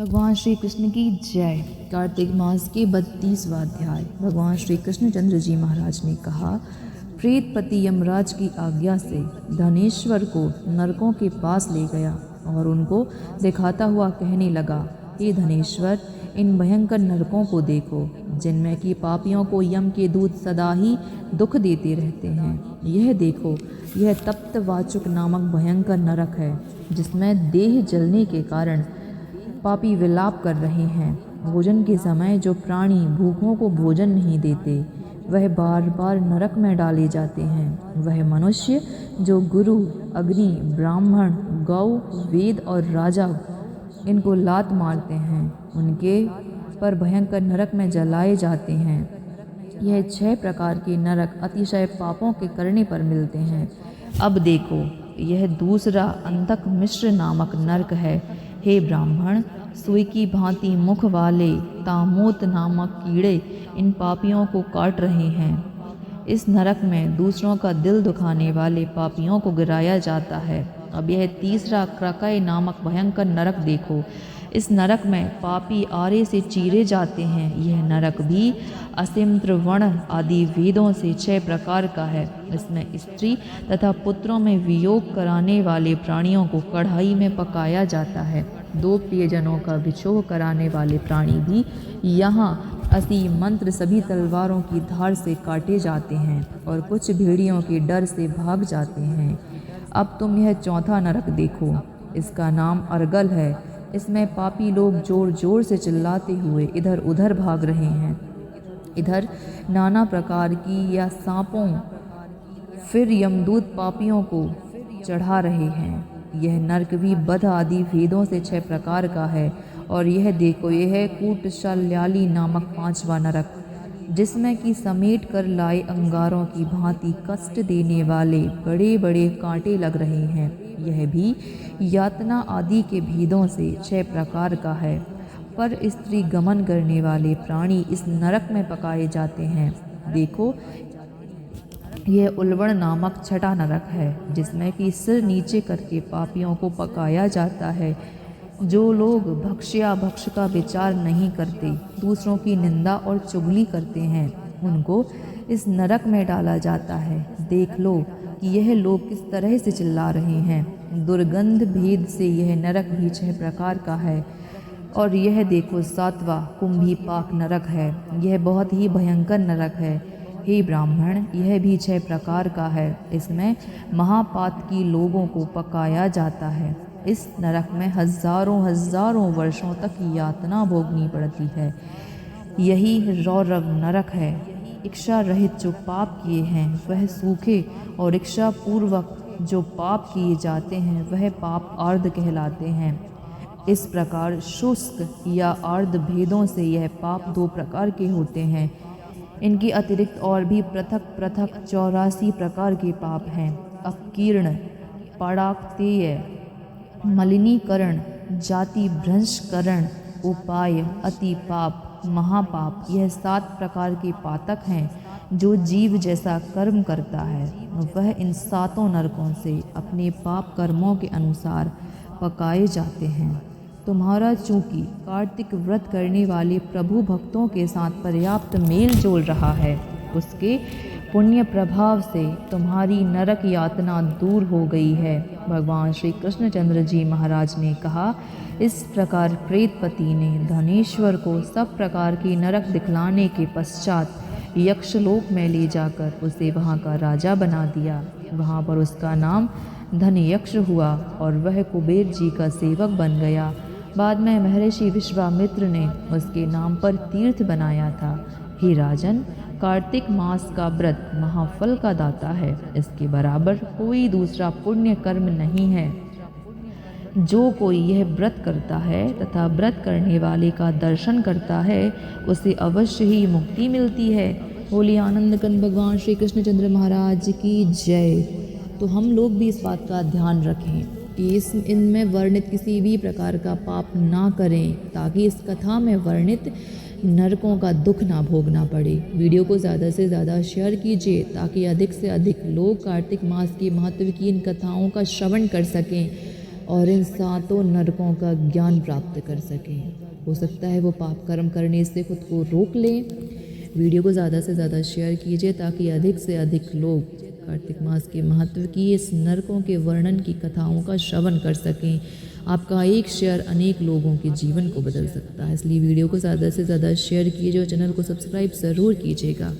भगवान श्री कृष्ण की जय। कार्तिक मास के 32वां अध्याय। भगवान श्री कृष्णचंद्र जी महाराज ने कहा, प्रेतपति यमराज की आज्ञा से धनेश्वर को नरकों के पास ले गया और उनको दिखाता हुआ कहने लगा, हे धनेश्वर, इन भयंकर नरकों को देखो, जिनमें कि पापियों को यम के दूत सदा ही दुख देते रहते हैं। यह देखो, यह तप्त वाचुक नामक भयंकर नरक है, जिसमें देह जलने के कारण पापी विलाप कर रहे हैं। भोजन के समय जो प्राणी भूखों को भोजन नहीं देते, वह बार बार नरक में डाले जाते हैं। वह मनुष्य जो गुरु, अग्नि, ब्राह्मण, गौ, वेद और राजा इनको लात मारते हैं, उनके पर भयंकर नरक में जलाए जाते हैं। यह 6 प्रकार के नरक अतिशय पापों के करने पर मिलते हैं। अब देखो, यह दूसरा अंधक मिश्र नामक नरक है। हे ब्राह्मण, सुई की भांति मुख वाले तामोत नामक कीड़े इन पापियों को काट रहे हैं। इस नरक में दूसरों का दिल दुखाने वाले पापियों को गिराया जाता है। अब यह तीसरा क्रकय नामक भयंकर नरक देखो। इस नरक में पापी आरे से चीरे जाते हैं। यह नरक भी असिम्त्र वर्ण आदि वेदों से 6 प्रकार का है। इसमें स्त्री तथा पुत्रों में वियोग कराने वाले प्राणियों को कढ़ाई में पकाया जाता है। 2 प्रियजनों का विछोह कराने वाले प्राणी भी यहाँ असी मंत्र सभी तलवारों की धार से काटे जाते हैं और कुछ भेड़ियों के डर से भाग जाते हैं। अब तुम यह चौथा नरक देखो। इसका नाम अर्गल है। इसमें पापी लोग जोर जोर से चिल्लाते हुए इधर उधर भाग रहे हैं। इधर नाना प्रकार की या सांपों, फिर यमदूत पापियों को चढ़ा रहे हैं। यह नरक भी बध आदि भेदों से 6 प्रकार का है। और यह देखो, यह है कूटशल्याली नामक 5वां नरक, जिसमें कि समेट कर लाए अंगारों की भांति कष्ट देने वाले बड़े बड़े कांटे लग रहे हैं। यह भी यातना आदि के भेदों से 6 प्रकार का है। पर स्त्री गमन करने वाले प्राणी इस नरक में पकाए जाते हैं। देखो, यह उल्वण नामक 6वां नरक है, जिसमें कि सिर नीचे करके पापियों को पकाया जाता है। जो लोग भक्ष्या भक्ष का विचार नहीं करते, दूसरों की निंदा और चुगली करते हैं, उनको इस नरक में डाला जाता है। देख लो कि यह लोग किस तरह से चिल्ला रहे हैं। दुर्गंध भेद से यह नरक भी 6 प्रकार का है। और यह देखो, 7वां कुंभीपाक नरक है। यह बहुत ही भयंकर नरक है। हे ब्राह्मण, यह भी 6 प्रकार का है। इसमें महापातकी लोगों को पकाया जाता है। इस नरक में हजारों हजारों वर्षों तक यातना भोगनी पड़ती है। यही रौरव नरक है। इच्छा रहित जो पाप किए हैं वह सूखे, और इच्छा पूर्वक जो पाप किए जाते हैं वह पाप आर्द कहलाते हैं। इस प्रकार शुष्क या आर्द भेदों से यह पाप 2 प्रकार के होते हैं। इनके अतिरिक्त और भी पृथक पृथक 84 प्रकार के पाप हैं। अपकीर्ण, पराक्तेय, मलिनीकरण, जाति भ्रंशकरण, उपाय, अति पाप, महापाप, यह 7 प्रकार के पातक हैं। जो जीव जैसा कर्म करता है वह इन 7 नरकों से अपने पाप कर्मों के अनुसार पकाए जाते हैं। तुम्हारा चूंकि कार्तिक व्रत करने वाले प्रभु भक्तों के साथ पर्याप्त मेल जोल रहा है, उसके पुण्य प्रभाव से तुम्हारी नरक यातना दूर हो गई है। भगवान श्री कृष्णचंद्र जी महाराज ने कहा, इस प्रकार प्रेतपति ने धनेश्वर को सब प्रकार की नरक दिखलाने के पश्चात यक्षलोक में ले जाकर उसे वहाँ का राजा बना दिया। वहाँ पर उसका नाम धनयक्ष हुआ और वह कुबेर जी का सेवक बन गया। बाद में महर्षि विश्वामित्र ने उसके नाम पर तीर्थ बनाया था। हे राजन, कार्तिक मास का व्रत महाफल का दाता है। इसके बराबर कोई दूसरा पुण्य कर्म नहीं है। जो कोई यह व्रत करता है तथा व्रत करने वाले का दर्शन करता है, उसे अवश्य ही मुक्ति मिलती है। होली आनंद कंद भगवान श्री कृष्णचंद्र महाराज की जय। तो हम लोग भी इस बात का ध्यान रखें कि इनमें वर्णित किसी भी प्रकार का पाप ना करें, ताकि इस कथा में वर्णित नरकों का दुख ना भोगना पड़े। वीडियो को ज़्यादा से ज़्यादा शेयर कीजिए, ताकि अधिक से अधिक लोग कार्तिक मास के महत्व की इन कथाओं का श्रवण कर सकें और इन सातों नरकों का ज्ञान प्राप्त कर सकें। हो सकता है वो पाप कर्म करने से खुद को रोक लें। वीडियो को ज़्यादा से ज़्यादा शेयर कीजिए ताकि अधिक से अधिक लोग कार्तिक मास के महत्व की, इस नरकों के वर्णन की कथाओं का श्रवण कर सकें। आपका एक शेयर अनेक लोगों के जीवन को बदल सकता है, इसलिए वीडियो को ज़्यादा से ज़्यादा शेयर कीजिए और चैनल को सब्सक्राइब ज़रूर कीजिएगा।